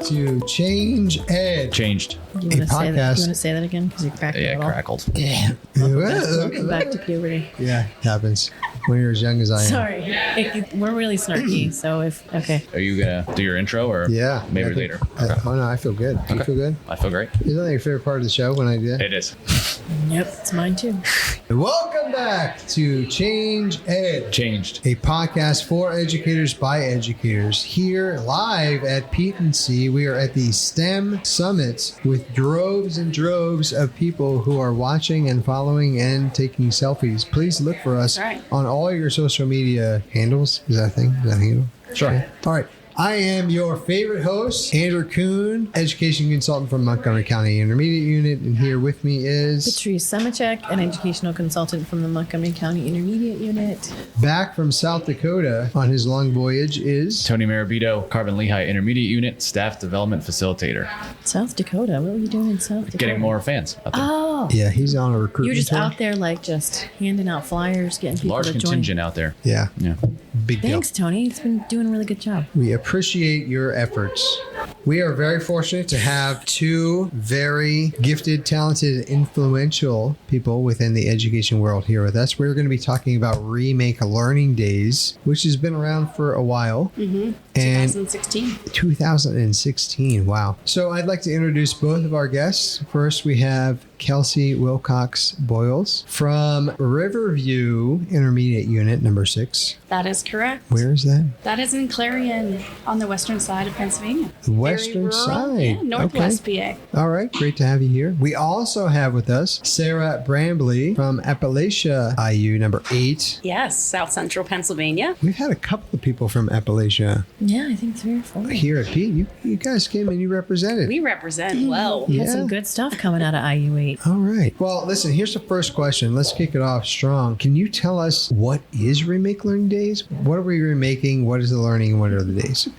to Change Ed. Changed. You want to say that again? Because you cracked it all. Crackled. Yeah. Welcome back to puberty. Yeah, it happens when you're as young as I am. Sorry. We're really snarky, so okay. Are you going to do your intro or Yeah. maybe later? Okay. Oh, no, I feel good. Do you feel good? I feel great. Isn't that your favorite part of the show when I do that? It is. Yep, it's mine too. Welcome back to Change Ed. Changed. A podcast for educators by educators. Here live at P&C, we are at the STEM Summit with droves and droves of people who are watching and following and taking selfies. Please look for us on all your social media handles. Is that a thing? Is that a handle? Sure. Okay. All right. I am your favorite host, Andrew Kuhn, education consultant from Montgomery County Intermediate Unit, and here with me is Patrice Semichek, an educational consultant from the Montgomery County Intermediate Unit. Back from South Dakota on his long voyage is Tony Marabito, Carbon Lehigh Intermediate Unit, Staff Development Facilitator. South Dakota? What were you doing in South Dakota? Getting more fans out there. Oh. Yeah, he's on a recruitment You're just tour. out there just handing out flyers, getting people Large to contingent join. out there. Yeah. Big deal. Thanks, Tony. It's been doing a really good job. We appreciate your efforts. We are very fortunate to have two very gifted, talented, influential people within the education world here with us. We're going to be talking about Remake Learning Days, which has been around for a while. Mm-hmm. And 2016. Wow. So I'd like to introduce both of our guests. First, we have Kelsey Wilcox Boyles from Riverview Intermediate Unit number 6. That is correct. Where is that? That is in Clarion on the western side of Pennsylvania. The western Very rural, side. yeah, northwest PA. All right. Great to have you here. We also have with us Sarah Brambley from Appalachia IU number 8. Yes, South Central Pennsylvania. We've had a couple of people from Appalachia Yeah, I think 3 or 4. here at Pete. You guys came and you represented. We represent well. Had some good stuff coming out of IU8. All right. Well, listen, here's the first question. Let's kick it off strong. Can you tell us what is Remake Learning Days? What are we remaking? What is the learning? And what are the days?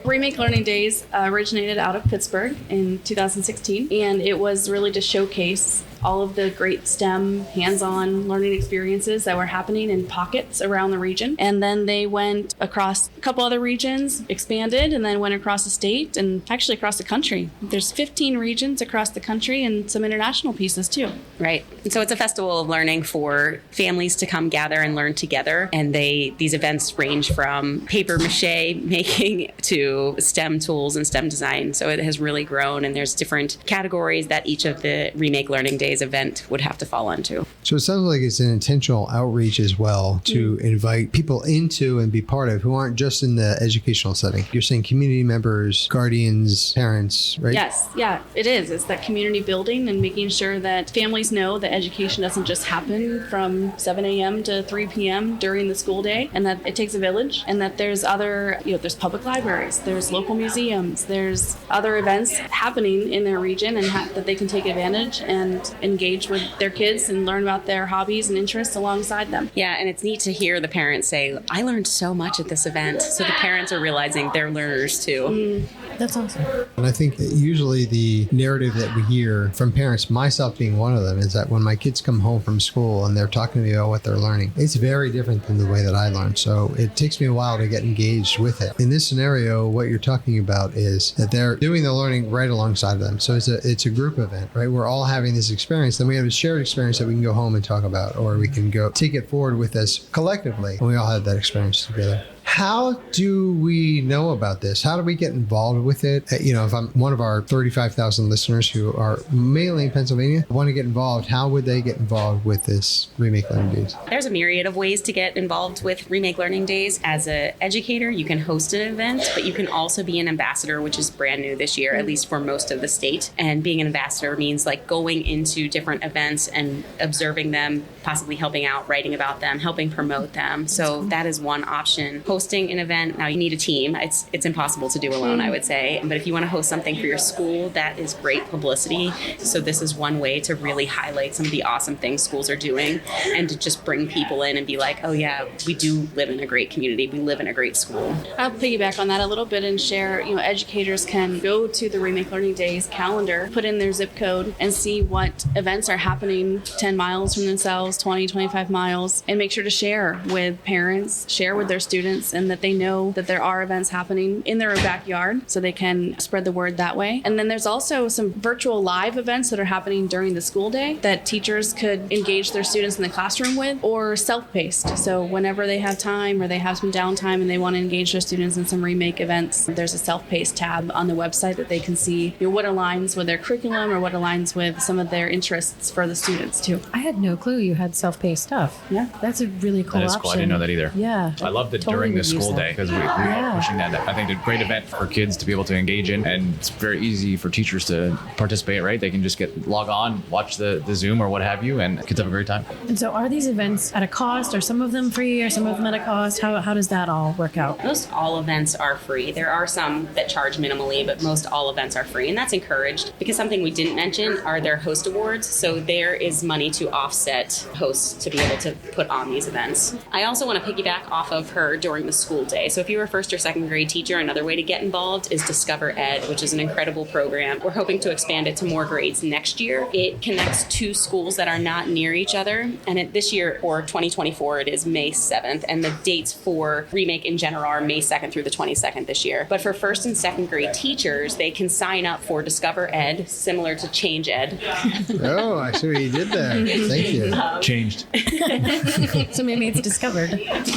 Remake Learning Days originated out of Pittsburgh in 2016, and it was really to showcase all of the great STEM hands-on learning experiences that were happening in pockets around the region. And then they went across a couple other regions, expanded, and then went across the state and actually across the country. There's 15 regions across the country and some international pieces too. Right. And so it's a festival of learning for families to come gather and learn together. And these events range from paper mache making to STEM tools and STEM design. So it has really grown, and there's different categories that each of the Remake Learning Days event would have to fall into. So it sounds like it's an intentional outreach as well to invite people into and be part of who aren't just in the educational setting. You're saying community members, guardians, parents, right? Yes, yeah, it is. It's that community building and making sure that families know that education doesn't just happen from 7 a.m. to 3 p.m. during the school day, and that it takes a village, and that there's there's public libraries, there's local museums, there's other events happening in their region, and that they can take advantage and engage with their kids and learn about their hobbies and interests alongside them. Yeah, and it's neat to hear the parents say, I learned so much at this event. So the parents are realizing they're learners too. That's awesome. And I think that usually the narrative that we hear from parents, myself being one of them, is that when my kids come home from school and they're talking to me about what they're learning, it's very different than the way that I learned. So it takes me a while to get engaged with it. In this scenario, what you're talking about is that they're doing the learning right alongside of them. So it's a group event, right? We're all having this experience. Then we have a shared experience that we can go home and talk about, or we can go take it forward with us collectively. And we all have that experience together. How do we know about this? How do we get involved with it? If I'm one of our 35,000 listeners who are mainly in Pennsylvania, want to get involved, how would they get involved with this Remake Learning Days? There's a myriad of ways to get involved with Remake Learning Days. As an educator, you can host an event, but you can also be an ambassador, which is brand new this year, at least for most of the state. And being an ambassador means going into different events and observing them, possibly helping out, writing about them, helping promote them. So that is one option. Hosting an event, now you need a team. It's impossible to do alone, I would say. But if you want to host something for your school, that is great publicity. So this is one way to really highlight some of the awesome things schools are doing and to just bring people in and be like, oh yeah, we do live in a great community. We live in a great school. I'll piggyback on that a little bit and share, educators can go to the Remake Learning Days calendar, put in their zip code and see what events are happening 10 miles from themselves, 20, 25 miles, and make sure to share with parents, share with their students, students and that they know that there are events happening in their backyard so they can spread the word that way. And then there's also some virtual live events that are happening during the school day that teachers could engage their students in the classroom with, or self-paced. So whenever they have time or they have some downtime and they want to engage their students in some remake events, there's a self-paced tab on the website that they can see what aligns with their curriculum or what aligns with some of their interests for the students too. I had no clue you had self-paced stuff. Yeah. That's a really cool That is option. cool. I didn't know that either. Yeah. I loved it Totally during the would use school that. day because we were pushing that. I think it's a great event for kids to be able to engage in, and it's very easy for teachers to participate, right? They can just log on, watch the Zoom or what have you, and kids have a great time. And so are these events at a cost? Are some of them free? Are some of them at a cost? How does that all work out? Most all events are free. There are some that charge minimally, but most all events are free. And that's encouraged because something we didn't mention are their host awards. So there is money to offset hosts to be able to put on these events. I also want to piggyback off of her during the school day. So if you're a first or second grade teacher, another way to get involved is Discover Ed, which is an incredible program. We're hoping to expand it to more grades next year. It connects two schools that are not near each other. And this year, or 2024, it is May 7th. And the dates for Remake in general are May 2nd through the 22nd this year. But for first and second grade teachers, they can sign up for Discover Ed, similar to Change Ed. Oh, I see what you did there. Thank you. Changed. So maybe it's discovered.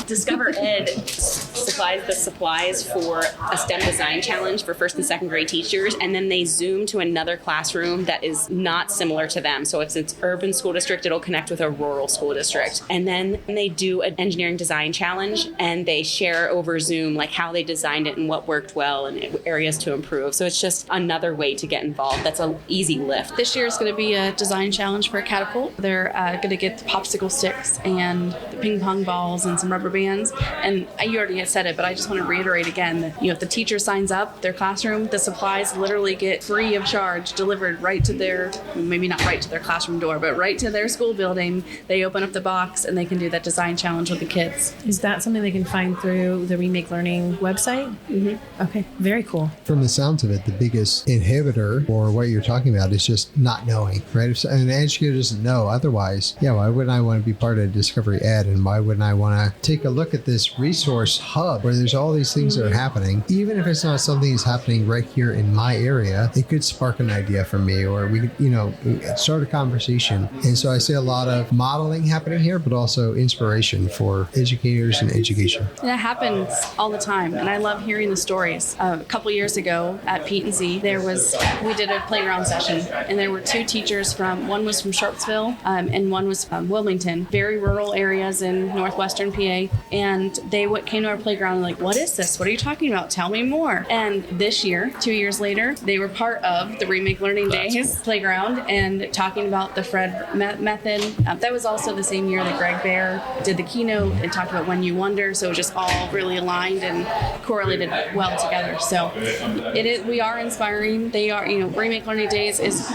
Discover Ed supplies the supplies for a STEM design challenge for first and second grade teachers, and then they Zoom to another classroom that is not similar to them. So if it's urban school district, it'll connect with a rural school district. And then they do an engineering design challenge, and they share over Zoom like how they designed it and what worked well and areas to improve. So it's just another way to get involved. That's an easy lift. This year is going to be a design challenge for a catapult. They're going to get the popsicle sticks and the ping pong balls and some rubber bands. And you already had said it, but I just want to reiterate again that if the teacher signs up their classroom, the supplies literally get free of charge delivered right to their, maybe not right to their classroom door, but right to their school building. They open up the box and they can do that design challenge with the kids. Is that something they can find through the Remake Learning website? Mm-hmm. Okay, very cool. From the sounds of it, the biggest inhibitor or what you're talking about is just not knowing, right? If an educator doesn't know, otherwise, why wouldn't I want to be part of Discovery Ed? And why wouldn't I want to take a look at this resource hub where there's all these things that are happening? Even if it's not something that's happening right here in my area, it could spark an idea for me, or we could, start a conversation. And so I see a lot of modeling happening here, but also inspiration for educators and education. And it happens all the time, and I love hearing the stories. A couple years ago at Pete and Z, we did a playground session, and there were two teachers one was from Sharpsville, and one was from Wilmington, very rural areas in northwestern PA, and they came to our playground and like, what is this? What are you talking about? Tell me more. And this year, 2 years later, they were part of the Remake Learning Days playground and talking about the Fred method. That was also the same year that Greg Bear did the keynote and talked about When You Wonder, so it was just all really aligned and correlated well together. So we are inspiring. They are, Remake Learning Days is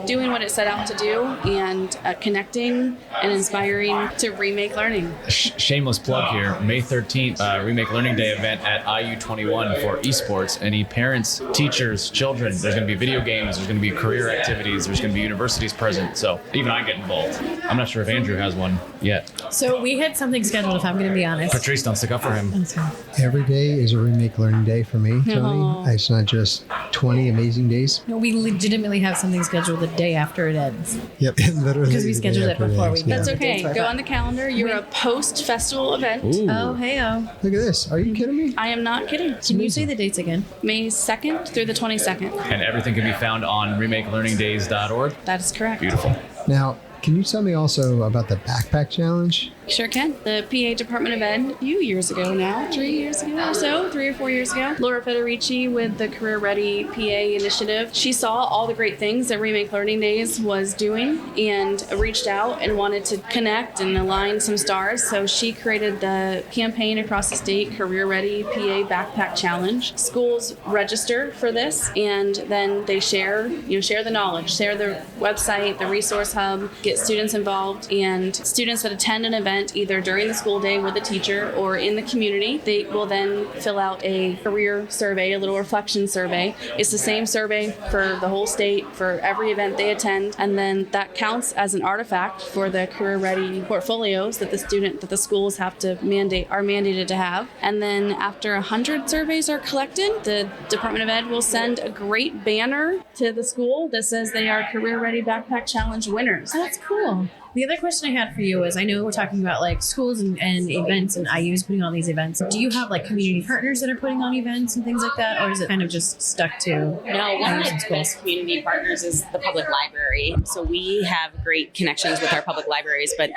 doing what it set out to do and connecting and inspiring to remake learning. Shameless plug here. May 13th, Remake Learning Day event at IU21 for esports. Any parents, teachers, children, there's going to be video games, there's going to be career activities, there's going to be universities present. So even I get involved. I'm not sure if Andrew has one yet. So we had something scheduled, if I'm going to be honest. Patrice, don't stick up for him. I'm sorry. Every day is a Remake Learning Day for me, Tony. Aww. It's not just 20 amazing days. No, we legitimately have something scheduled the day after it ends. Yep, literally. Because we the day scheduled it after before ends, we did. That's Yeah. okay. Go on the calendar. You're a post-festival event. Ooh. Oh, hey-oh. Look at this. Are you kidding me? I am not kidding. Can you say the dates again? May 2nd through the 22nd. And everything can be found on remakelearningdays.org. That is correct. Beautiful. Now, can you tell me also about the backpack challenge? Sure can. The PA Department of Ed, a few years ago now, 3 years ago or so, 3 or 4 years ago, Laura Federici with the Career Ready PA initiative, she saw all the great things that Remake Learning Days was doing and reached out and wanted to connect and align some stars. So she created the campaign across the state, Career Ready PA Backpack Challenge. Schools register for this, and then they share the knowledge, share the website, the resource hub, get students involved, and students that attend an event either during the school day with a teacher or in the community, they will then fill out a career survey, a little reflection survey. It's the same survey for the whole state, for every event they attend, and then that counts as an artifact for the career ready portfolios that the schools are mandated to have. And then after 100 surveys are collected, the Department of Ed will send a great banner to the school that says they are Career Ready Backpack Challenge winners. Oh, that's cool. The other question I had for you is, I know we're talking about like schools and events and IUs putting on these events. Do you have like community partners that are putting on events and things like that? Or is it kind of just stuck to No, one of IUs the and best community partners is the public library. So we have great connections with our public libraries, but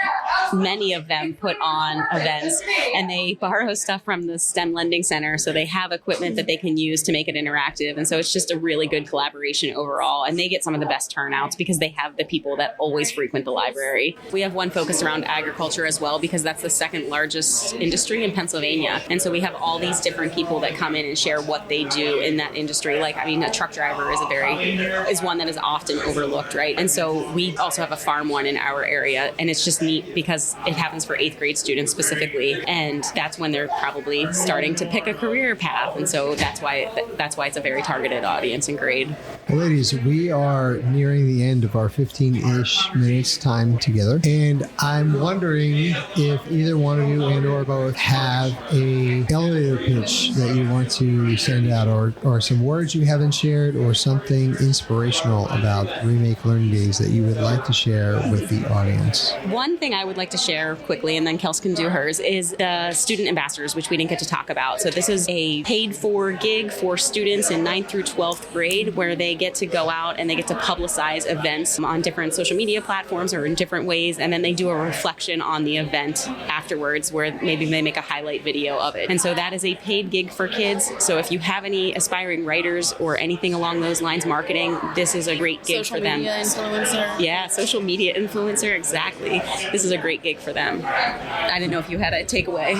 many of them put on events and they borrow stuff from the STEM Lending Center. So they have equipment that they can use to make it interactive. And so it's just a really good collaboration overall. And they get some of the best turnouts because they have the people that always frequent the library. We have one focused around agriculture as well, because that's the second largest industry in Pennsylvania. And so we have all these different people that come in and share what they do in that industry. Like, I mean, a truck driver is one that is often overlooked, right? And so we also have a farm one in our area, and it's just neat because it happens for 8th grade students specifically. And that's when they're probably starting to pick a career path. And so that's why it's a very targeted audience and grade. Well, ladies, we are nearing the end of our 15-ish minutes time together, and I'm wondering if either one of you and or both have a elevator pitch that you want to send out, or some words you haven't shared, or something inspirational about Remake Learning Days that you would like to share with the audience. One thing I would like to share quickly, and then Kels can do hers, is the student ambassadors, which we didn't get to talk about. So this is a paid-for gig for students in 9th through 12th grade, where they get to go out and they get to publicize events on different social media platforms or in different ways, and then they do a reflection on the event afterwards, where maybe they make a highlight video of it. And so that is a paid gig for kids. So if you have any aspiring writers or anything along those lines, marketing, this is a great gig for them. Social media influencer. Yeah, social media influencer, exactly. This is a great gig for them. I didn't know if you had a takeaway.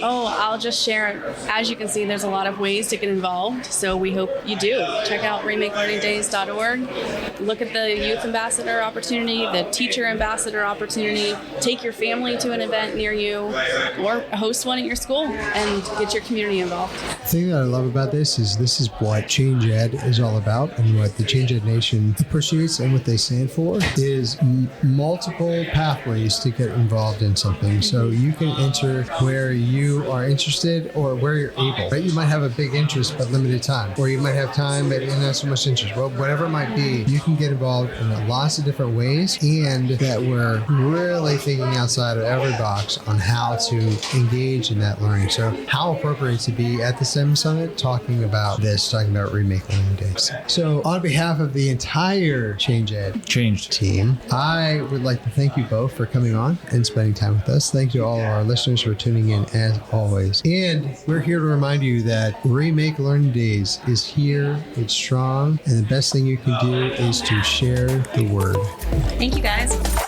Oh, I'll just share. As you can see, there's a lot of ways to get involved, so we hope you do. Check out RemakeLearningDays.org. Look at the youth ambassador opportunity, the teacher ambassador opportunity. Take your family to an event near you, or host one at your school, and get your community involved. The thing that I love about this is what Change Ed is all about, and what the Change Ed Nation appreciates and what they stand for is multiple pathways to get involved in something. So you can enter where you are interested or where you're able. Right? You might have a big interest but limited time, or you might have time but not so much interest. Well, whatever it might be, you can get involved in lots of different ways, and that we're really thinking outside of every box on how to engage in that learning. So how appropriate to be at the STEM Summit talking about Remake Learning Days. So on behalf of the entire Change Ed team, I would like to thank you both for coming on and spending time with us. Thank you to all of our listeners for tuning in as always. And we're here to remind you that Remake Learning Days is here, it's strong, and the best thing you can do is to share the word. Thank you, guys.